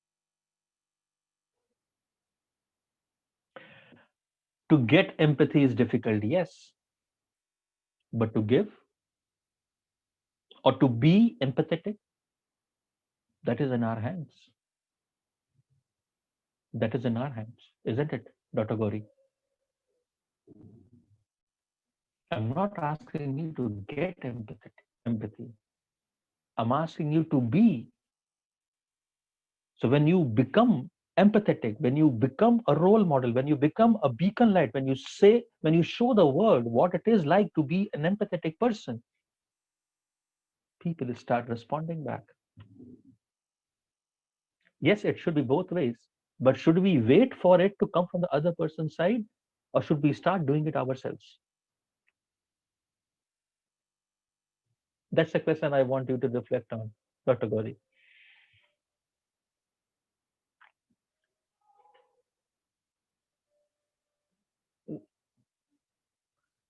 To get empathy is difficult, yes, but to give or to be empathetic, that is in our hands. That is in our hands, isn't it, Dr. Gori? I'm not asking you to get empathy. I'm asking you to be. So when you become empathetic, when you become a role model, when you become a beacon light, when you show the world what it is like to be an empathetic person, people start responding back. Yes, it should be both ways. But should we wait for it to come from the other person's side, or should we start doing it ourselves? That's the question I want you to reflect on, Dr. Gauri.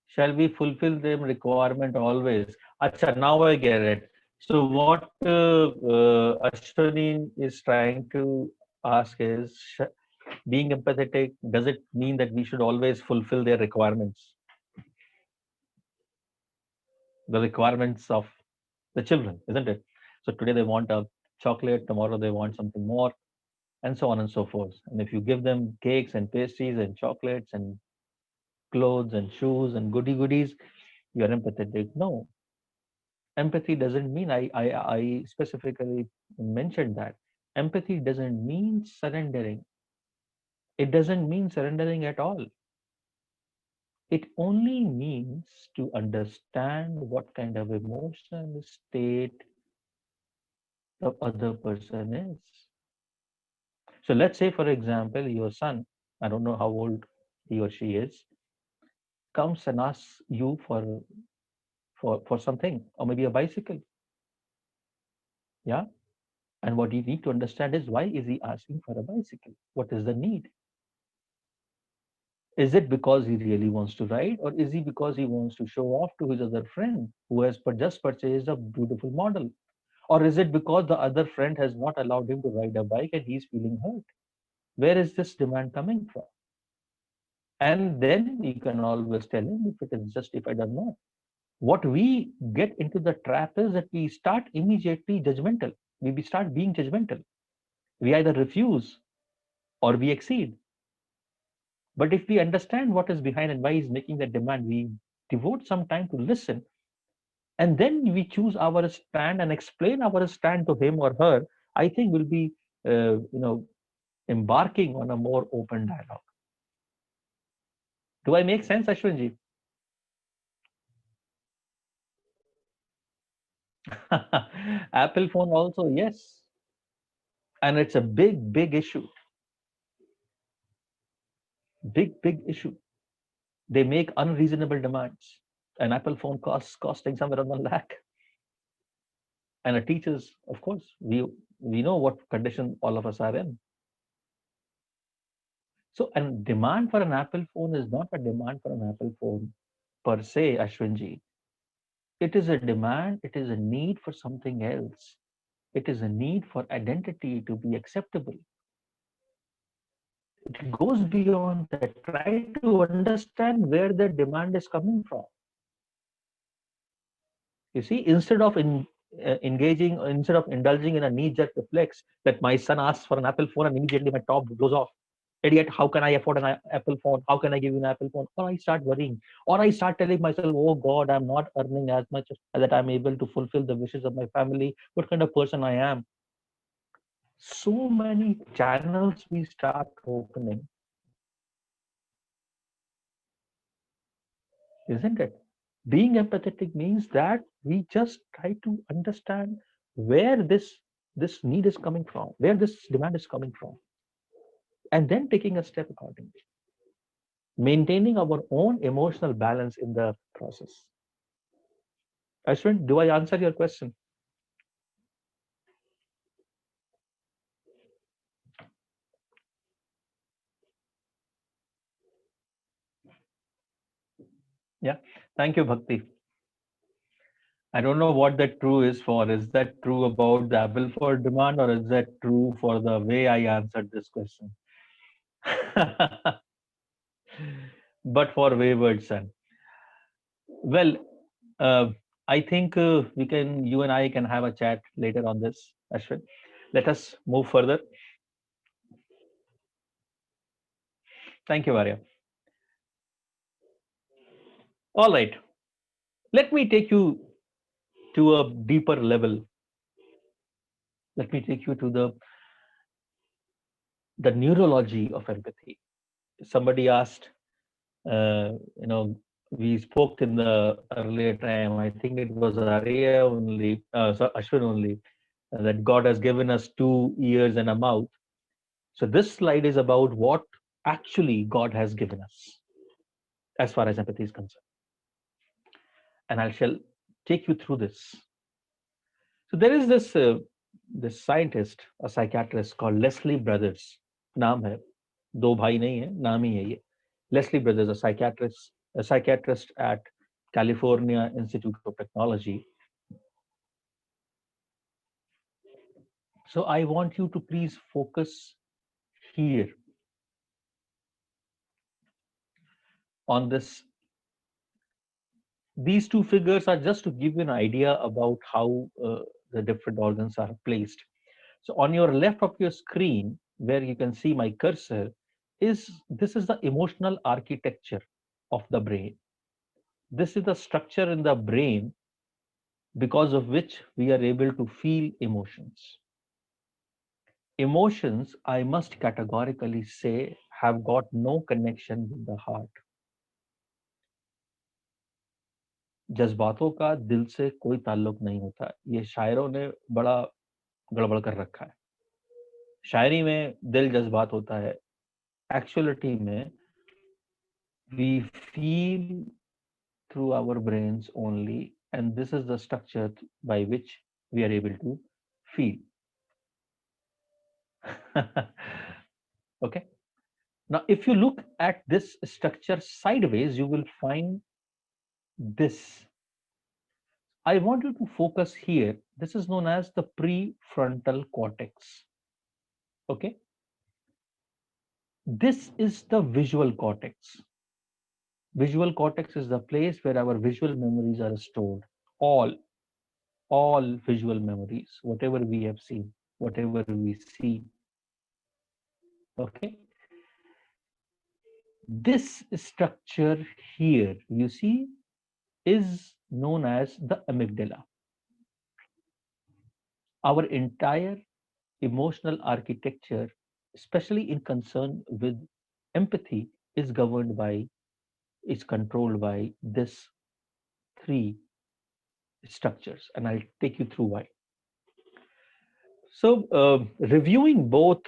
Shall we fulfill them requirement always? Acha, now I get it. So what Ashwini is trying to ask is, being empathetic, does it mean that we should always fulfill their requirements, the requirements of the children, isn't it? So today they want a chocolate, tomorrow they want something more, and so on and so forth. And if you give them cakes and pastries and chocolates and clothes and shoes and goody goodies, you're empathetic. No, empathy doesn't mean, I specifically mentioned that. Empathy doesn't mean surrendering. It doesn't mean surrendering at all. It only means to understand what kind of emotional state the other person is. So let's say, for example, your son, I don't know how old he or she is, comes and asks you for something, or maybe a bicycle. Yeah. And what you need to understand is, why is he asking for a bicycle? What is the need? Is it because he really wants to ride, or is he because he wants to show off to his other friend who has just purchased a beautiful model? Or is it because the other friend has not allowed him to ride a bike and he's feeling hurt? Where is this demand coming from? And then you can always tell him if it is justified or not. What we get into the trap is that we start immediately judgmental. We start being judgmental. We either refuse or we exceed. But if we understand what is behind and why he's making that demand, we devote some time to listen, and then we choose our stand and explain our stand to him or her. I think we'll be, embarking on a more open dialogue. Do I make sense, Ashwinji? Apple phone also, yes, and it's a big issue, big issue. They make unreasonable demands. An Apple phone costs costing somewhere around 1 lakh, and a teacher's, of course, we know what condition all of us are in. So, and demand for an Apple phone is not a demand for an Apple phone per se, Ashwinji. It is a demand, it is a need for something else. It is a need for identity to be acceptable. It goes beyond that. Try to understand where the demand is coming from. You see, instead of indulging in a knee-jerk reflex that my son asks for an Apple phone and immediately my top blows off. Idiot, how can I afford an Apple phone? How can I give you an Apple phone? Or I start worrying, or I start telling myself, oh God, I'm not earning as much that I'm able to fulfill the wishes of my family. What kind of person I am? So many channels we start opening, isn't it? Being empathetic means that we just try to understand where this need is coming from, where this demand is coming from, and then taking a step accordingly, maintaining our own emotional balance in the process. Ashwin, do I answer your question? Yeah. Thank you, Bhakti. I don't know what that true is for. Is that true about the Apple for demand, or is that true for the way I answered this question? But for wayward son. Well, uh, I think you and I can have a chat later on this, Ashwin. Let us move further. Thank you, Arya. All right. Let me take you to a deeper level. Let me take you to the neurology of empathy. Somebody asked, uh, you know, we spoke in the earlier time. I think it was Arya only, Ashwin only. that God has given us 2 ears and a mouth. So this slide is about what actually God has given us as far as empathy is concerned. And I shall take you through this. So there is this scientist, a psychiatrist called Leslie Brothers. नाम है, दो भाई नहीं है, नाम ही है ये. Leslie Brothers, a psychiatrist at California Institute of Technology. So I want you to please focus here on this. These two figures are just to give you an idea about how the different organs are placed. So on your left of your screen, where you can see my cursor, this is the emotional architecture of the brain. This is the structure in the brain because of which we are able to feel emotions. Emotions, I must categorically say, have got no connection with the heart. जज्बातों का दिल से कोई ताल्लुक नहीं होता. ये शायरों ने बड़ा गड़बड़ कर रखा है. शायरी में दिल जज्बात होता है. एक्चुअलिटी में we feel through our brains only, and this is the structure by which we are able to feel. Okay. Now, if you look at this structure sideways, you will find this. I want you to focus here. This is known as the prefrontal cortex. Okay. This is the visual cortex. Visual cortex is the place where our visual memories are stored. All, all visual memories, whatever we have seen, whatever we see. Okay. This structure here, you see, is known as the amygdala. Our entire emotional architecture, especially in concern with empathy, is governed by, is controlled by this three structures, and I'll take you through why. So, reviewing both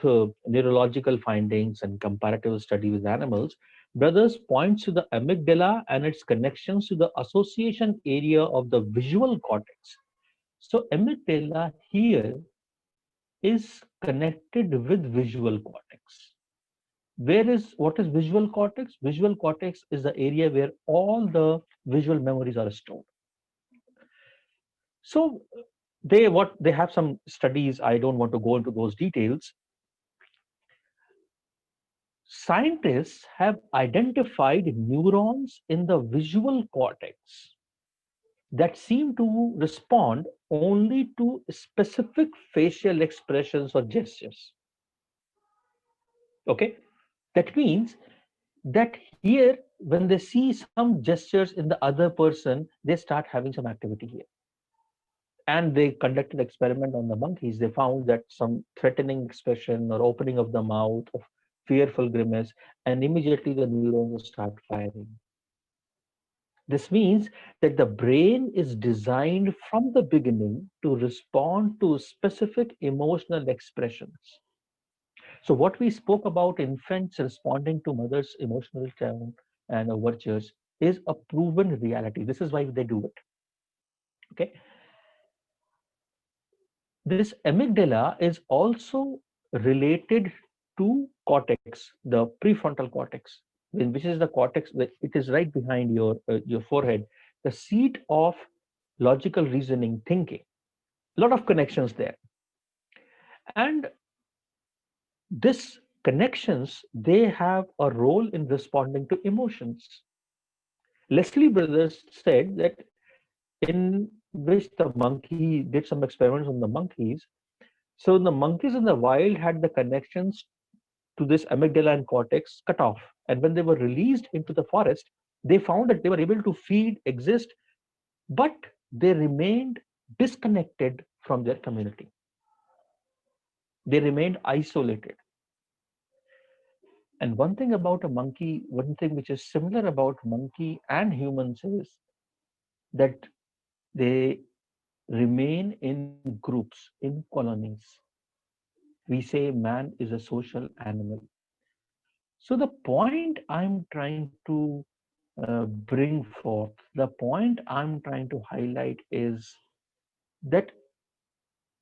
neurological findings and comparative study with animals, Brothers points to the amygdala and its connections to the association area of the visual cortex. So, amygdala here is connected with visual cortex. Where is what is visual cortex? Visual cortex is the area where all the visual memories are stored. So, they have some studies. I don't want to go into those details. Scientists have identified neurons in the visual cortex that seem to respond only to specific facial expressions or gestures. Okay, that means that here, when they see some gestures in the other person, they start having some activity here. And they conducted experiment on the monkeys. They found that some threatening expression or opening of the mouth, of fearful grimace, and immediately the neurons start firing. This means that the brain is designed from the beginning to respond to specific emotional expressions. So what we spoke about infants responding to mother's emotional tone and overtures is a proven reality. This is why they do it. Okay. This amygdala is also related to cortex, the prefrontal cortex, which is the cortex that it is right behind your forehead, the seat of logical reasoning, thinking. A lot of connections there, and this connections, they have a role in responding to emotions. Leslie Brothers said that in which the monkey did some experiments on the monkeys. So the monkeys in the wild had the connections to this amygdala and cortex cut off. And when they were released into the forest, they found that they were able to feed, exist, but they remained disconnected from their community. They remained isolated. And one thing about a monkey, one thing which is similar about monkey and humans is that they remain in groups, in colonies. We say man is a social animal. So the point I'm trying to bring forth, the point I'm trying to highlight is that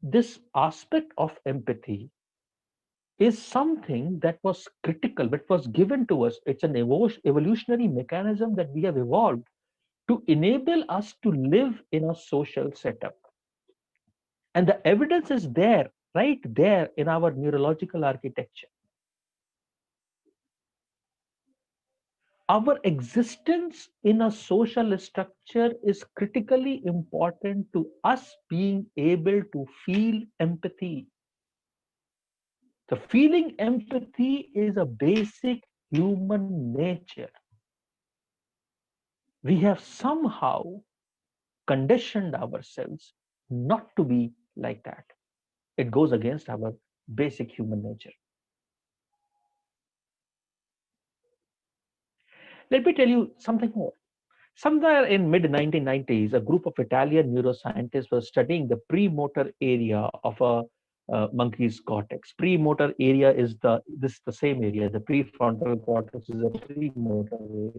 this aspect of empathy is something that was critical, but was given to us. It's an evolutionary mechanism that we have evolved to enable us to live in a social setup. And the evidence is there, right there in our neurological architecture. Our existence in a social structure is critically important to us being able to feel empathy. The feeling empathy is a basic human nature. We have somehow conditioned ourselves not to be like that. It goes against our basic human nature. Let me tell you something more. Somewhere in mid 1990s, a group of Italian neuroscientists were studying the premotor area of a monkey's cortex. Premotor area is the same area. The prefrontal cortex is a premotor area.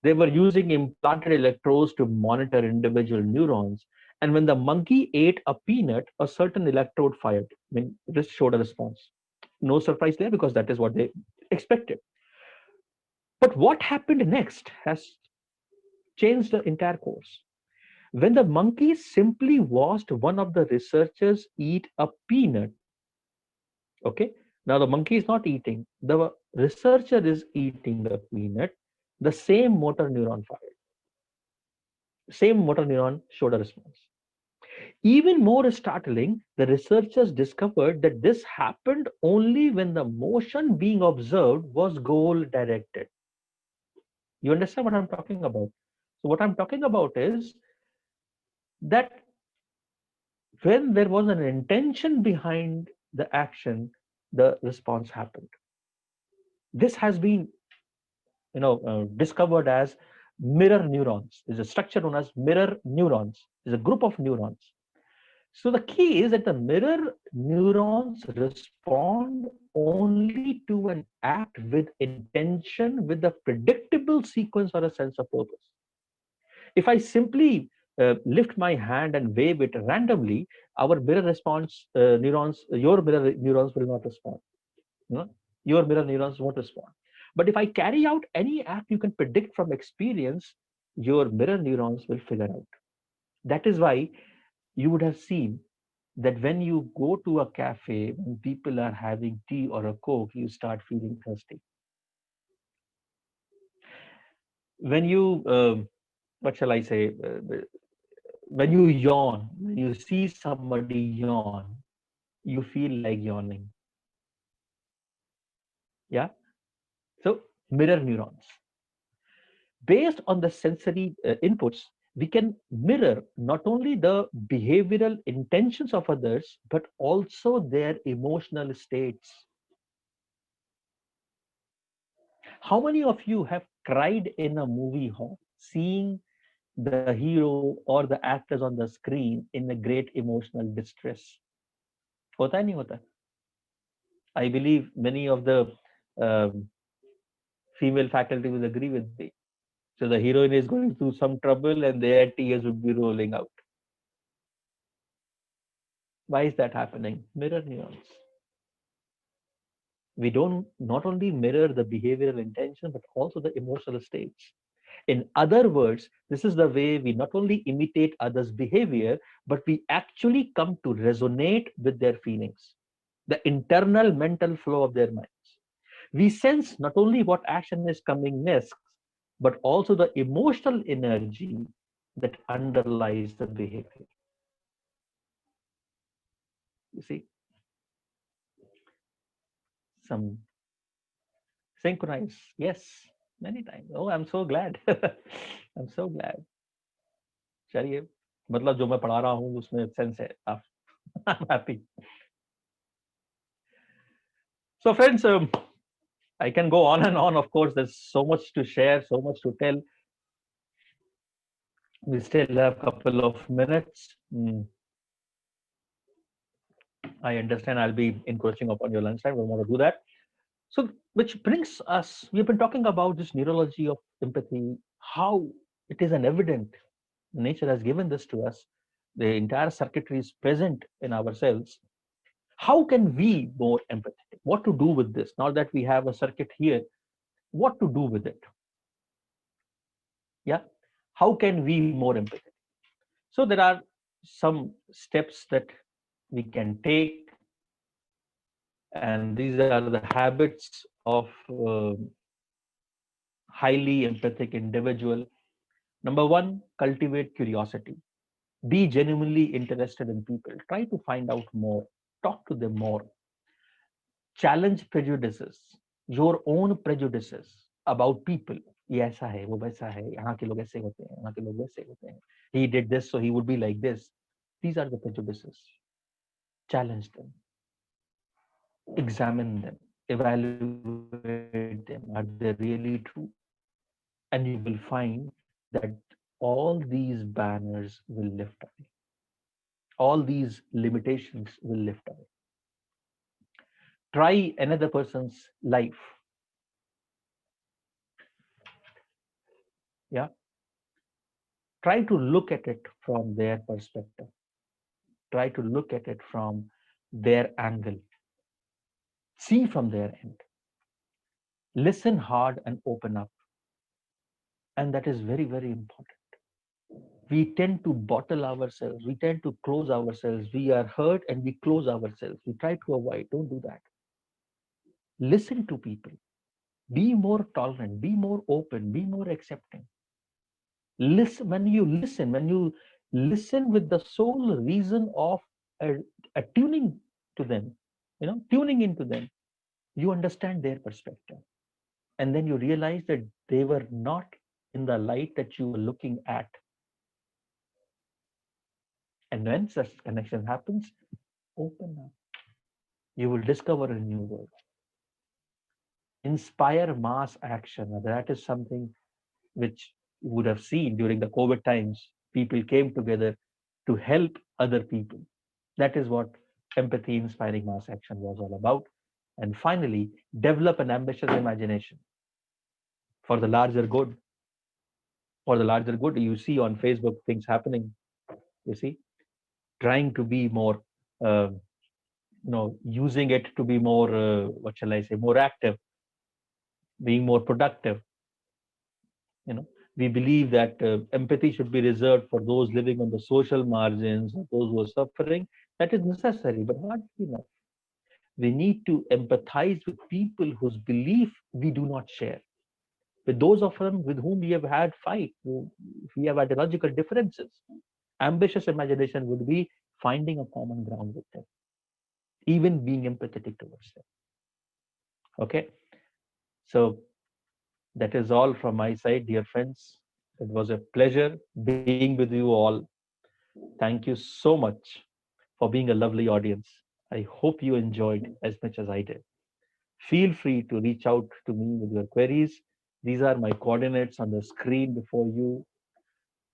They were using implanted electrodes to monitor individual neurons. And when the monkey ate a peanut, a certain electrode fired. I mean, this showed a response. No surprise there because that is what they expected. But what happened next has changed the entire course. When the monkey simply watched one of the researchers eat a peanut, okay, now the monkey is not eating, the researcher is eating the peanut, the same motor neuron fired. Same motor neuron showed a response. Even more startling, the researchers discovered that this happened only when the motion being observed was goal directed. You understand what I'm talking about? So, what I'm talking about is that when there was an intention behind the action, the response happened. This has been, discovered as mirror neurons. There's a structure known as mirror neurons. There's a group of neurons. So the key is that the mirror neurons respond only to an act with intention, with a predictable sequence or a sense of purpose. If I simply lift my hand and wave it randomly, our mirror response neurons, your mirror neurons will not respond. You know, your mirror neurons won't respond. But if I carry out any act you can predict from experience, your mirror neurons will figure out. That is why you would have seen that when you go to a cafe, when people are having tea or a coke, you start feeling thirsty. When you, what shall I say, when you yawn, when you see somebody yawn, you feel like yawning. Yeah. So mirror neurons. Based on the sensory inputs, we can mirror not only the behavioral intentions of others, but also their emotional states. How many of you have cried in a movie hall, seeing the hero or the actors on the screen in a great emotional distress? होता है नहीं होता? I believe many of the um, female faculty will agree with me. So the heroine is going through some trouble and their tears would be rolling out. Why is that happening? Mirror neurons. We don't not only mirror the behavioral intention, but also the emotional states. In other words, this is the way we not only imitate others' behavior, but we actually come to resonate with their feelings, the internal mental flow of their minds. We sense not only what action is coming next, but also the emotional energy that underlies the behavior. You see, some synchronize. Yes, many times. Oh, I'm so glad. I'm so glad. चलिए, मतलब जो मैं पढ़ा रहा हूँ उसमें sense है. I'm happy. So, friends, I can go on and on. Of course, there's so much to share, so much to tell. We still have a couple of minutes. I understand I'll be encroaching upon your lunchtime. I don't want to do that. So, which brings us, we've been talking about this neurology of empathy, how it is an evident, nature has given this to us. The entire circuitry is present in ourselves. How can we more empathetic? What to do with this? Now that we have a circuit here, what to do with it? Yeah. How can we more empathetic? So there are some steps that we can take, and these are the habits of highly empathic individual. Number one, cultivate curiosity. Be genuinely interested in people. Try to find out more. Talk to them more. Challenge prejudices, your own prejudices about people. ये ऐसा है, वो वैसा है, यहाँ के लोग ऐसे होते हैं, यहाँ के लोग वैसे होते हैं. He did this, so he would be like this. These are the prejudices. Challenge them, examine them, evaluate them. Are they really true? And you will find that all these banners will lift away. All these limitations will lift away. Try another person's life. Yeah. Try to look at it from their perspective. Try to look at it from their angle. See from their end. Listen hard and open up. And that is very, very important. We tend to bottle ourselves. We tend to close ourselves. We are hurt and we close ourselves. We try to avoid. Don't do that. Listen to people. Be more tolerant. Be more open. Be more accepting. Listen. When you listen with the sole reason of uh, attuning to them, tuning into them, you understand their perspective. And then you realize that they were not in the light that you were looking at. And when such connection happens, open up. You will discover a new world. Inspire mass action. That is something which you would have seen during the COVID times. People came together to help other people. That is what empathy inspiring mass action was all about. And finally, develop an ambitious imagination for the larger good. For the larger good, you see on Facebook things happening. You see, trying to be more, uh, using it to be more, what shall I say, more active, being more productive. You know, we believe that empathy should be reserved for those living on the social margins, or those who are suffering. That is necessary, but not enough. We need to empathize with people whose belief we do not share, with those of them with whom we have had fight, we have ideological differences. Ambitious imagination would be finding a common ground with them, even being empathetic towards them. Okay, so that is all from my side, dear friends. It was a pleasure being with you all. Thank you so much for being a lovely audience. I hope you enjoyed as much as I did. Feel free to reach out to me with your queries. These are my coordinates on the screen before you.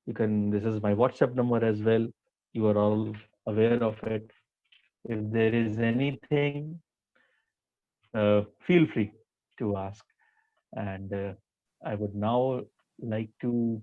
This is my WhatsApp number as well. You are all aware of it. If there is anything, feel free to ask. And I would now like to